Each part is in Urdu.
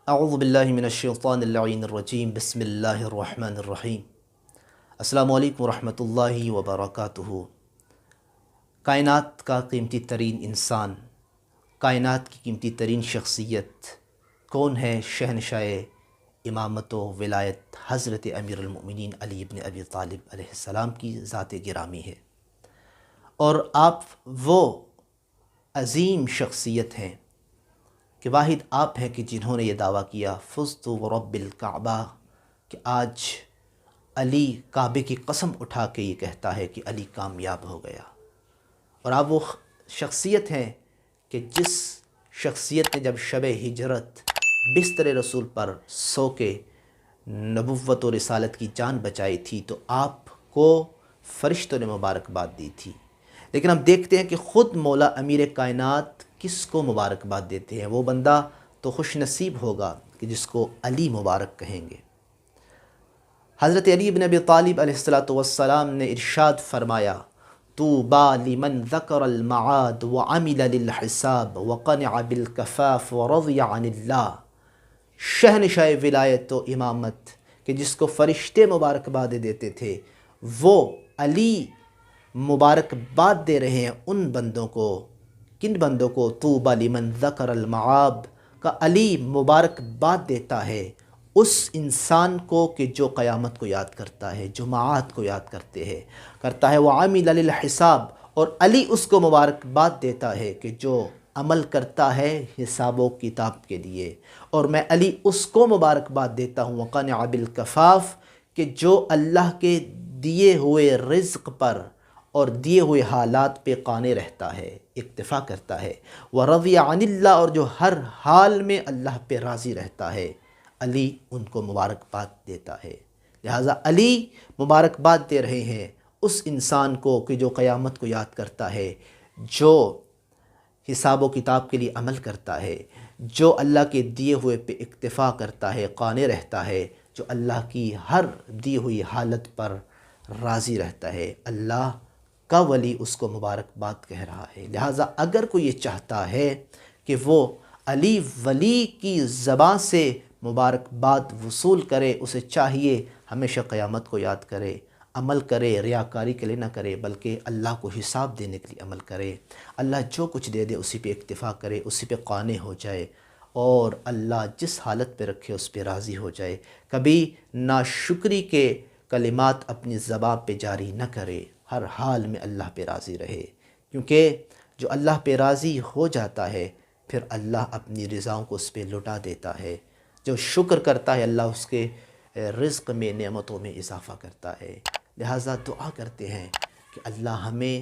اعوذ باللہ من الشیطان اللعین الرجیم بسم اللہ الرحمن الرحیم۔ السلام علیکم ورحمۃ اللہ وبرکاتہ۔ کائنات کا قیمتی ترین انسان، کائنات کی قیمتی ترین شخصیت کون ہے؟ شہنشاہ امامت و ولایت حضرت امیر المؤمنین علی بن ابی طالب علیہ السلام کی ذات گرامی ہے، اور آپ وہ عظیم شخصیت ہیں کہ واحد آپ ہیں کہ جنہوں نے یہ دعویٰ کیا فزت ورب الکعبہ، کہ آج علی کعبے کی قسم اٹھا کے یہ کہتا ہے کہ علی کامیاب ہو گیا۔ اور آپ وہ شخصیت ہیں کہ جس شخصیت نے جب شب ہجرت بستر رسول پر سو کے نبوت و رسالت کی جان بچائی تھی تو آپ کو فرشتوں نے مبارکباد دی تھی، لیکن ہم دیکھتے ہیں کہ خود مولا امیر کائنات کس کو مبارکباد دیتے ہیں؟ وہ بندہ تو خوش نصیب ہوگا کہ جس کو علی مبارک کہیں گے۔ حضرت علی بن ابی طالب علیہ السلام نے ارشاد فرمایا، طوبیٰ لمن ذکر المعاد وعمل للحساب وقنع بالکفاف ورضی عن اللہ۔ شہنشاہ ولایت و امامت کہ جس کو فرشتے مبارکباد دیتے تھے، وہ علی مبارکباد دے رہے ہیں ان بندوں کو۔ کن بندوں کو؟ طوبیٰ لمن ذکر المعاد کا علی مبارکباد دیتا ہے اس انسان کو کہ جو قیامت کو یاد کرتا ہے، جو معاد کو یاد کرتا ہے، وعمل للحساب، اور علی اس کو مبارکباد دیتا ہے کہ جو عمل کرتا ہے حساب و کتاب کے لیے، اور میں علی اس کو مبارکباد دیتا ہوں وقنع بالکفاف، کہ جو اللہ کے دیے ہوئے رزق پر اور دیے ہوئے حالات پہ قانع رہتا ہے، اکتفا کرتا ہے، ورضی عن اللہ، اور جو ہر حال میں اللہ پہ راضی رہتا ہے، علی ان کو مبارکباد دیتا ہے۔ لہٰذا علی مبارکباد دے رہے ہیں اس انسان کو کہ جو قیامت کو یاد کرتا ہے، جو حساب و کتاب کے لیے عمل کرتا ہے، جو اللہ کے دیے ہوئے پہ اکتفا کرتا ہے، قانع رہتا ہے، جو اللہ کی ہر دی ہوئی حالت پر راضی رہتا ہے۔ اللہ کا ولی اس کو مبارکباد کہہ رہا ہے۔ لہٰذا اگر کوئی یہ چاہتا ہے کہ وہ علی ولی کی زبان سے مبارکباد وصول کرے، اسے چاہیے ہمیشہ قیامت کو یاد کرے، عمل کرے، ریاکاری کے لیے نہ کرے، بلکہ اللہ کو حساب دینے کے لیے عمل کرے۔ اللہ جو کچھ دے دے اسی پہ اکتفا کرے، اسی پہ قانع ہو جائے، اور اللہ جس حالت پہ رکھے اس پہ راضی ہو جائے۔ کبھی ناشکری کے کلمات اپنی زبان پہ جاری نہ کرے، ہر حال میں اللہ پہ راضی رہے، کیونکہ جو اللہ پہ راضی ہو جاتا ہے پھر اللہ اپنی رضاؤں کو اس پہ لٹا دیتا ہے۔ جو شکر کرتا ہے اللہ اس کے رزق میں، نعمتوں میں اضافہ کرتا ہے۔ لہٰذا دعا کرتے ہیں کہ اللہ ہمیں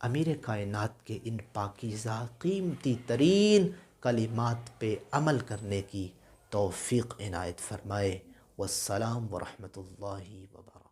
امیر کائنات کے ان پاکیزہ قیمتی ترین کلمات پہ عمل کرنے کی توفیق عنایت فرمائے۔ والسلام ورحمۃ اللہ وبرکاتہ۔